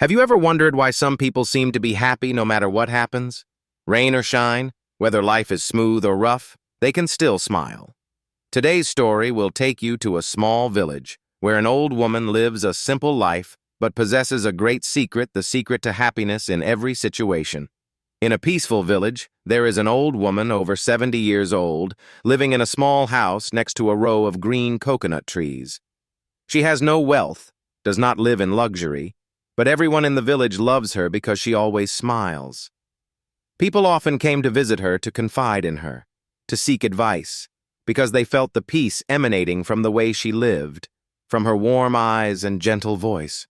Have you ever wondered why some people seem to be happy no matter what happens? Rain or shine, whether life is smooth or rough, they can still smile. Today's story will take you to a small village where an old woman lives a simple life but possesses a great secret, the secret to happiness in every situation. In a peaceful village, there is an old woman over 70 years old living in a small house next to a row of green coconut trees. She has no wealth, does not live in luxury, but everyone in the village loves her because she always smiles. People often came to visit her to confide in her, to seek advice, because they felt the peace emanating from the way she lived, from her warm eyes and gentle voice.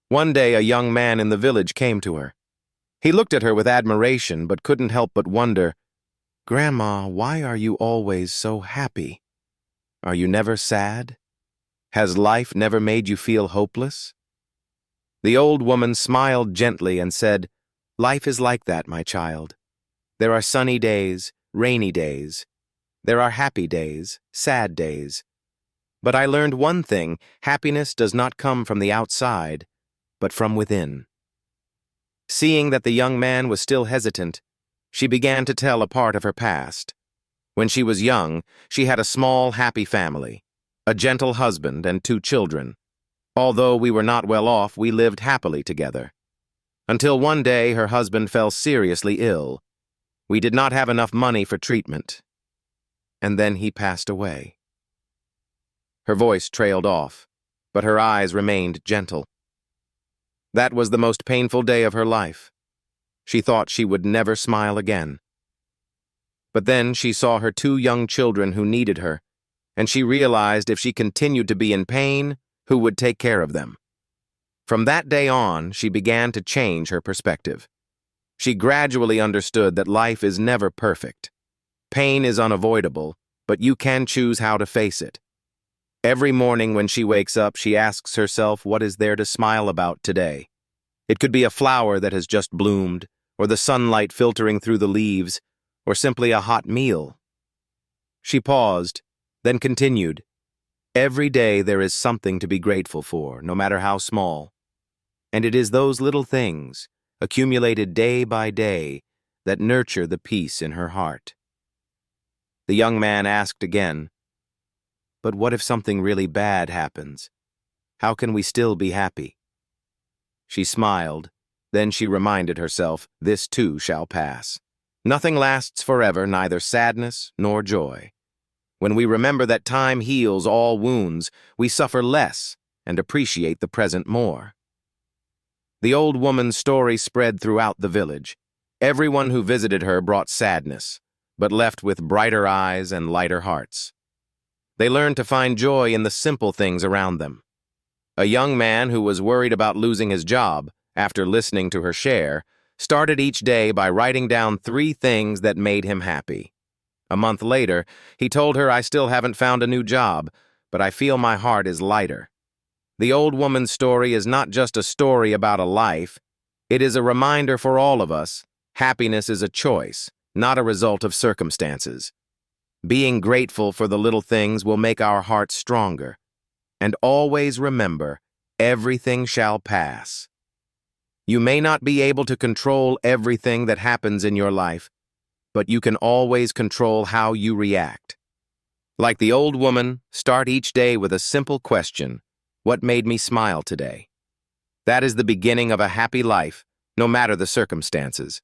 One day, a young man in the village came to her. He looked at her with admiration but couldn't help but wonder, "Grandma, why are you always so happy? Are you never sad? Has life never made you feel hopeless?" The old woman smiled gently and said, "Life is like that, my child. There are sunny days, rainy days. There are happy days, sad days. But I learned one thing: happiness does not come from the outside, but from within." Seeing that the young man was still hesitant, she began to tell a part of her past. When she was young, she had a small, happy family, a gentle husband and 2 children. Although we were not well off, we lived happily together. Until one day her husband fell seriously ill. We did not have enough money for treatment. And then he passed away. Her voice trailed off, but her eyes remained gentle. That was the most painful day of her life. She thought she would never smile again. But then she saw her 2 young children who needed her, and she realized if she continued to be in pain, who would take care of them? From that day on, she began to change her perspective. She gradually understood that life is never perfect. Pain is unavoidable, but you can choose how to face it. Every morning when she wakes up, she asks herself, what is there to smile about today? It could be a flower that has just bloomed, or the sunlight filtering through the leaves, or simply a hot meal. She paused, then continued, "Every day there is something to be grateful for, no matter how small. And it is those little things, accumulated day by day, that nurture the peace in her heart." The young man asked again, "But what if something really bad happens? How can we still be happy?" She smiled, then she reminded herself, this too shall pass. Nothing lasts forever, neither sadness nor joy. When we remember that time heals all wounds, we suffer less and appreciate the present more. The old woman's story spread throughout the village. Everyone who visited her brought sadness, but left with brighter eyes and lighter hearts. They learned to find joy in the simple things around them. A young man who was worried about losing his job, after listening to her share, started each day by writing down 3 things that made him happy. A month later, he told her, "I still haven't found a new job, but I feel my heart is lighter." The old woman's story is not just a story about a life. It is a reminder for all of us. Happiness is a choice, not a result of circumstances. Being grateful for the little things will make our hearts stronger. And always remember, everything shall pass. You may not be able to control everything that happens in your life, but you can always control how you react. Like the old woman, start each day with a simple question: what made me smile today? That is the beginning of a happy life, no matter the circumstances.